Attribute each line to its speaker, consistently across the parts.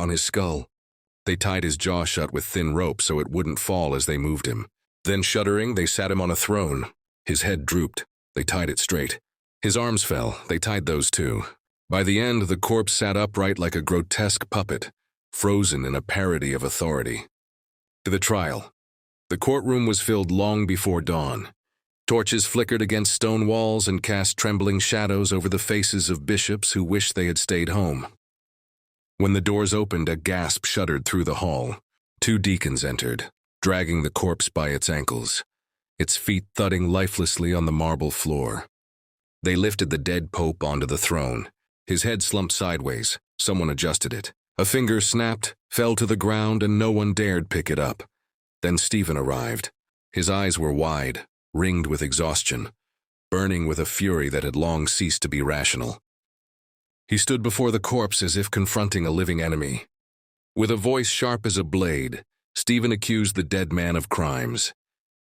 Speaker 1: on his skull. They tied his jaw shut with thin rope so it wouldn't fall as they moved him. Then, shuddering, they sat him on a throne. His head drooped. They tied it straight. His arms fell. They tied those too. By the end, the corpse sat upright like a grotesque puppet, frozen in a parody of authority. To the trial. The courtroom was filled long before dawn. Torches flickered against stone walls and cast trembling shadows over the faces of bishops who wished they had stayed home. When the doors opened, a gasp shuddered through the hall. 2 deacons entered, dragging the corpse by its ankles, its feet thudding lifelessly on the marble floor. They lifted the dead pope onto the throne. His head slumped sideways. Someone adjusted it. A finger snapped, fell to the ground, and no one dared pick it up. Then Stephen arrived. His eyes were wide, ringed with exhaustion, burning with a fury that had long ceased to be rational. He stood before the corpse as if confronting a living enemy. With a voice sharp as a blade, Stephen accused the dead man of crimes: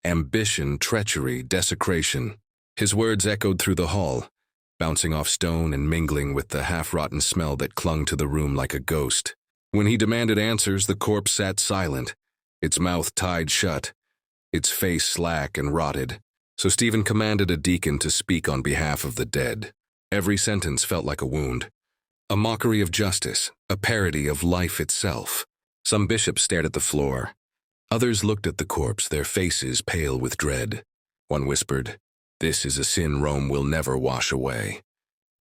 Speaker 1: ambition, treachery, desecration. His words echoed through the hall, bouncing off stone and mingling with the half-rotten smell that clung to the room like a ghost. When he demanded answers, the corpse sat silent, its mouth tied shut, its face slack and rotted. So Stephen commanded a deacon to speak on behalf of the dead. Every sentence felt like a wound, a mockery of justice, a parody of life itself. Some bishops stared at the floor. Others looked at the corpse, their faces pale with dread. One whispered, "This is a sin Rome will never wash away."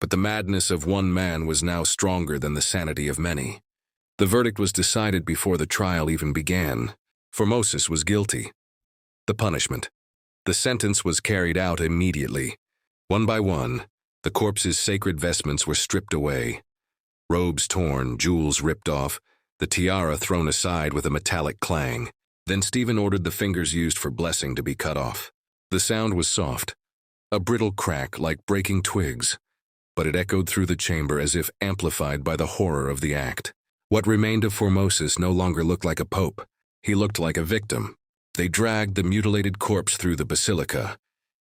Speaker 1: But the madness of one man was now stronger than the sanity of many. The verdict was decided before the trial even began. Formosus was guilty. The punishment. The sentence was carried out immediately. One by one, the corpse's sacred vestments were stripped away. Robes torn, jewels ripped off, the tiara thrown aside with a metallic clang. Then Stephen ordered the fingers used for blessing to be cut off. The sound was soft, a brittle crack like breaking twigs, but it echoed through the chamber as if amplified by the horror of the act. What remained of Formosus no longer looked like a pope. He looked like a victim. They dragged the mutilated corpse through the basilica,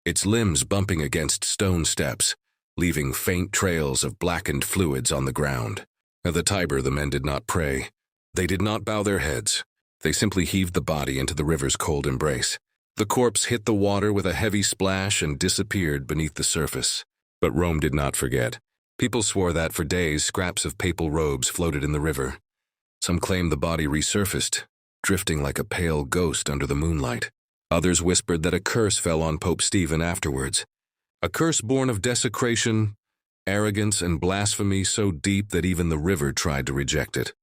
Speaker 1: its limbs bumping against stone steps, leaving faint trails of blackened fluids on the ground. At the Tiber, the men did not pray. They did not bow their heads. They simply heaved the body into the river's cold embrace. The corpse hit the water with a heavy splash and disappeared beneath the surface. But Rome did not forget. People swore that for days scraps of papal robes floated in the river. Some claimed the body resurfaced, drifting like a pale ghost under the moonlight. Others whispered that a curse fell on Pope Stephen afterwards. A curse born of desecration, arrogance, and blasphemy so deep that even the river tried to reject it.